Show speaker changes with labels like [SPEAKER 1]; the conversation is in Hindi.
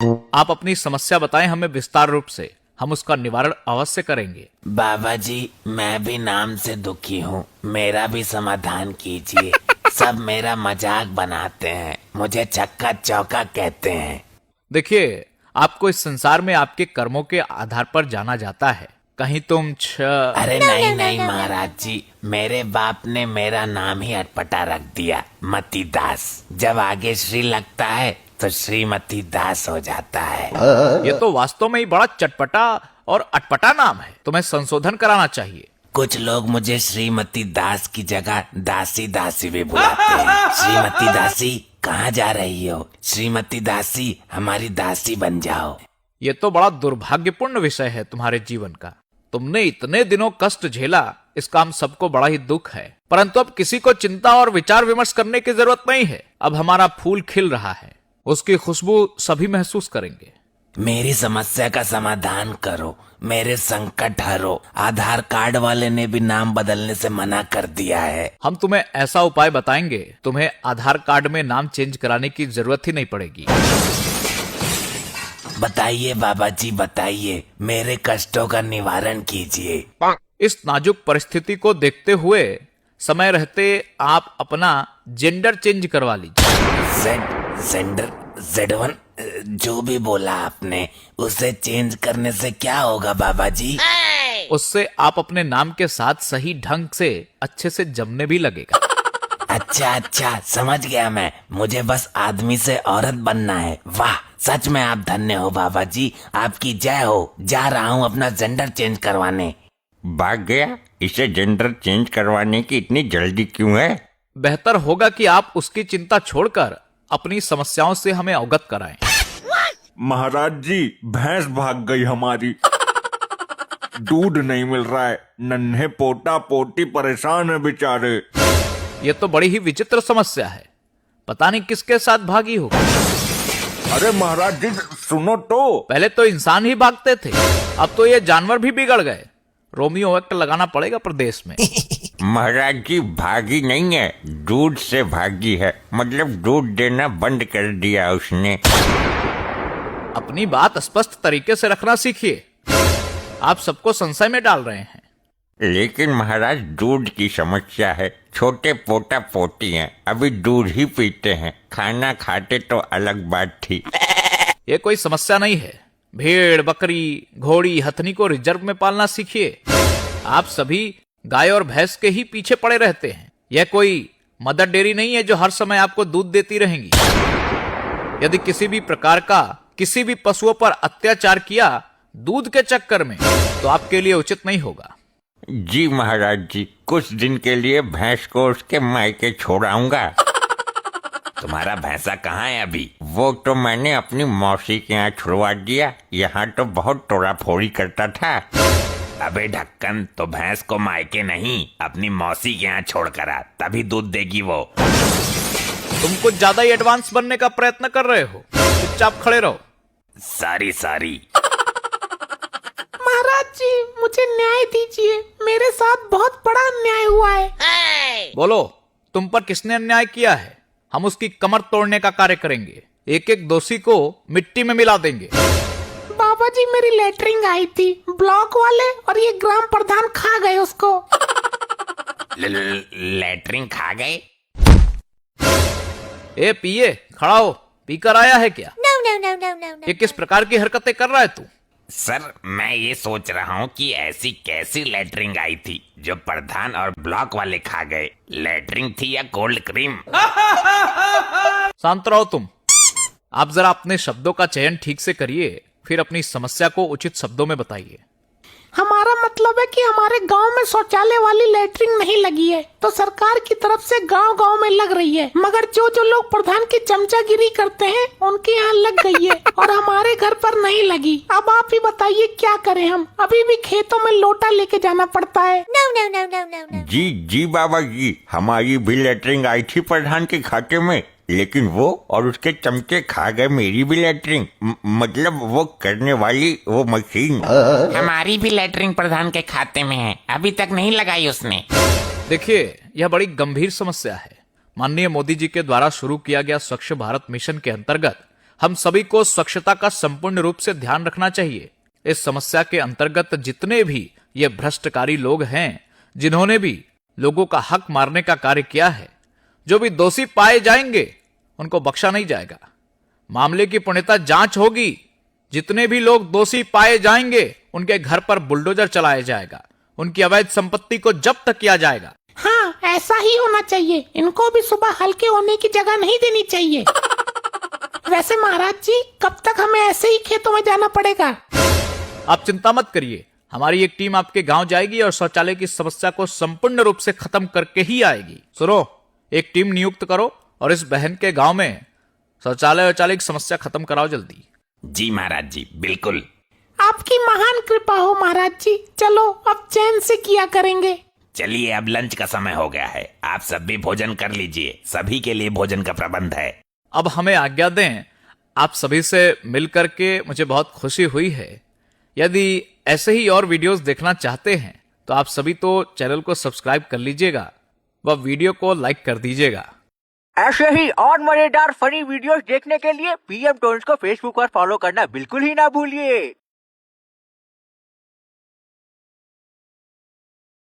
[SPEAKER 1] आप अपनी समस्या बताएं हमें विस्तार रूप से, हम उसका निवारण अवश्य करेंगे।
[SPEAKER 2] बाबा जी, मैं भी नाम से दुखी हूँ, मेरा भी समाधान कीजिए। सब मेरा मजाक बनाते हैं, मुझे चक्का चौका कहते हैं।
[SPEAKER 1] देखिए, आपको इस संसार में आपके कर्मों के आधार पर जाना जाता है। कहीं तुम
[SPEAKER 2] अरे नहीं नहीं महाराज जी, मेरे बाप ने मेरा नाम ही अटपटा रख दिया, मती दास। जब आगे श्री लगता है तो श्रीमती दास हो जाता है।
[SPEAKER 1] ये तो वास्तव में ही बड़ा चटपटा और अटपटा नाम है, तुम्हें संशोधन कराना चाहिए।
[SPEAKER 2] कुछ लोग मुझे श्रीमती दास की जगह दासी दासी भी बुलाते हैं। श्रीमती दासी, कहाँ जा रही हो? श्रीमती दासी, हमारी दासी बन जाओ।
[SPEAKER 1] ये तो बड़ा दुर्भाग्यपूर्ण विषय है तुम्हारे जीवन का। तुमने इतने दिनों कष्ट झेला, इसका हम सबको बड़ा ही दुख है। परंतु अब किसी को चिंता और विचार विमर्श करने की जरूरत नहीं है। अब हमारा फूल खिल रहा है, उसकी खुशबू सभी महसूस करेंगे।
[SPEAKER 2] मेरी समस्या का समाधान करो, मेरे संकट हरो। आधार कार्ड वाले ने भी नाम बदलने से मना कर दिया है।
[SPEAKER 1] हम तुम्हें ऐसा उपाय बताएंगे, तुम्हें आधार कार्ड में नाम चेंज कराने की जरूरत ही नहीं पड़ेगी।
[SPEAKER 2] बताइए बाबा जी, बताइए, मेरे कष्टों का निवारण कीजिए।
[SPEAKER 1] इस नाजुक परिस्थिति को देखते हुए समय रहते आप अपना जेंडर चेंज करवा लीजिए।
[SPEAKER 2] जेंडर, Z1, जो भी बोला आपने, उसे चेंज करने से क्या होगा बाबा जी?
[SPEAKER 1] उससे आप अपने नाम के साथ सही ढंग से अच्छे से जमने भी लगेगा।
[SPEAKER 2] अच्छा, समझ गया मैं। मुझे बस आदमी से औरत बनना है। वाह, सच में आप धन्य हो बाबा जी, आपकी जय हो। जा रहा हूँ अपना जेंडर चेंज करवाने।
[SPEAKER 3] भाग गया? इसे जेंडर चेंज करवाने की इतनी जल्दी क्यों है?
[SPEAKER 1] बेहतर होगा कि आप उसकी चिंता छोड़कर अपनी समस्याओं से हमें अवगत कराएं।
[SPEAKER 4] महाराज जी, भैंस भाग गई हमारी। दूध नहीं मिल रहा है, नन्हे पोता पोती परेशान है बेचारे।
[SPEAKER 1] ये तो बड़ी ही विचित्र समस्या है, पता नहीं किसके साथ भागी होगी।
[SPEAKER 4] अरे महाराज जी, सुनो तो।
[SPEAKER 1] पहले तो इंसान ही भागते थे, अब तो ये जानवर भी बिगड़ गए। रोमियो एक्ट लगाना पड़ेगा प्रदेश में।
[SPEAKER 3] महाराज जी, भागी नहीं है, दूध से भागी है। मतलब दूध देना बंद कर दिया उसने।
[SPEAKER 1] अपनी बात स्पष्ट तरीके से रखना सीखिए, आप सबको संशय में डाल रहे हैं।
[SPEAKER 3] लेकिन महाराज, दूध की समस्या है। छोटे पोता पोती हैं, अभी दूध ही पीते हैं। खाना खाते तो अलग बात थी।
[SPEAKER 1] ये कोई समस्या नहीं है। भेड़, बकरी, घोड़ी, हथनी को रिजर्व में पालना सीखिए। आप सभी गाय और भैंस के ही पीछे पड़े रहते हैं। यह कोई मदर डेयरी नहीं है जो हर समय आपको दूध देती रहेंगी। यदि किसी भी प्रकार का किसी भी पशुओं पर अत्याचार किया दूध के चक्कर में, तो आपके लिए उचित नहीं होगा।
[SPEAKER 3] जी महाराज जी, कुछ दिन के लिए भैंस को उसके मायके छोड़ाऊंगा।
[SPEAKER 2] तुम्हारा भैंसा कहाँ है अभी?
[SPEAKER 3] वो तो मैंने अपनी मौसी के यहाँ छुड़वा दिया। यहाँ तो बहुत तोड़ा फोड़ी करता था।
[SPEAKER 2] अबे ढक्कन, तो भैंस को मायके नहीं, अपनी मौसी के यहाँ छोड़ कर आ, तभी दूध देगी वो।
[SPEAKER 1] तुम कुछ ज्यादा ही एडवांस बनने का प्रयत्न कर रहे हो, चुपचाप खड़े रहो।
[SPEAKER 2] सारी
[SPEAKER 5] महाराज जी, मुझे न्याय दीजिए, मेरे साथ बहुत बड़ा अन्याय हुआ है।
[SPEAKER 1] बोलो, तुम पर किसने अन्याय किया है? हम उसकी कमर तोड़ने का कार्य करेंगे, एक एक दोषी को मिट्टी में मिला देंगे।
[SPEAKER 5] बाबा जी, मेरी लेटरिंग आई थी, ब्लॉक वाले और ये ग्राम प्रधान खा गए उसको।
[SPEAKER 2] लेटरिन खा गए?
[SPEAKER 1] ए पिए, खड़ा हो, पीकर आया है क्या?
[SPEAKER 5] No, no, no, no, no, no.
[SPEAKER 1] ये किस प्रकार की हरकतें कर रहा है तू?
[SPEAKER 2] सर, मैं ये सोच रहा हूँ कि ऐसी कैसी लेटरिन आई थी जो प्रधान और ब्लॉक वाले खा गए। लेटरिन थी या कोल्ड क्रीम?
[SPEAKER 1] शांत रहो तुम। आप जरा अपने शब्दों का चयन ठीक से करिए, फिर अपनी समस्या को उचित शब्दों में बताइए।
[SPEAKER 5] हमारा मतलब है कि हमारे गांव में शौचालय वाली लेटरिन नहीं लगी है, तो सरकार की तरफ से गांव गांव में लग रही है। मगर जो जो लोग प्रधान की चमचागिरी करते हैं, उनके यहाँ लग गई है और हमारे घर पर नहीं लगी। अब आप ही बताइए क्या करें हम? अभी भी खेतों में लोटा लेके जाना पड़ता है। No, no, no, no, no, no.
[SPEAKER 3] जी बाबा जी, हमारी भी लेटरिंग आई थी प्रधान के खाते में, लेकिन वो और उसके चमचे खा गए मेरी भी लेटरिंग। मतलब वो करने वाली वो मशीन।
[SPEAKER 2] हमारी भी लेटरिन प्रधान के खाते में है, अभी तक नहीं लगाई उसने।
[SPEAKER 1] देखिए, यह बड़ी गंभीर समस्या है। माननीय मोदी जी के द्वारा शुरू किया गया स्वच्छ भारत मिशन के अंतर्गत हम सभी को स्वच्छता का संपूर्ण रूप से ध्यान रखना चाहिए। इस समस्या के अंतर्गत जितने भी ये भ्रष्टकारी लोग हैं, जिन्होंने भी लोगों का हक मारने का कार्य किया है, जो भी दोषी पाए जाएंगे उनको बख्शा नहीं जाएगा। मामले की पूर्णतः जांच होगी। जितने भी लोग दोषी पाए जाएंगे उनके घर पर बुलडोजर चलाया जाएगा, उनकी अवैध संपत्ति को जब्त किया जाएगा।
[SPEAKER 5] हाँ, ऐसा ही होना चाहिए। इनको भी सुबह हल्के होने की जगह नहीं देनी चाहिए। वैसे महाराज जी, कब तक हमें ऐसे ही खेतों में जाना पड़ेगा?
[SPEAKER 1] आप चिंता मत करिए, हमारी एक टीम आपके गांव जाएगी और शौचालय की समस्या को संपूर्ण रूप से खत्म करके ही आएगी। सुनो, एक टीम नियुक्त करो और इस बहन के गांव में शौचालय की समस्या खत्म कराओ जल्दी।
[SPEAKER 2] जी महाराज जी, बिल्कुल।
[SPEAKER 5] आपकी महान कृपा हो महाराज जी। चलो अब चैन से किया करेंगे।
[SPEAKER 2] चलिए, अब लंच का समय हो गया है, आप सब भी भोजन कर लीजिए। सभी के लिए भोजन का प्रबंध है।
[SPEAKER 1] अब हमें आज्ञा दें। आप सभी से मिल करके मुझे बहुत खुशी हुई है। यदि ऐसे ही और वीडियोस देखना चाहते हैं तो आप सभी तो चैनल को सब्सक्राइब कर लीजिएगा व वीडियो को लाइक कर दीजिएगा।
[SPEAKER 6] ऐसे ही और मजेदार फनी वीडियोस देखने के लिए पीएम टोन्स को फेसबुक पर फॉलो करना बिल्कुल ही ना भूलिए।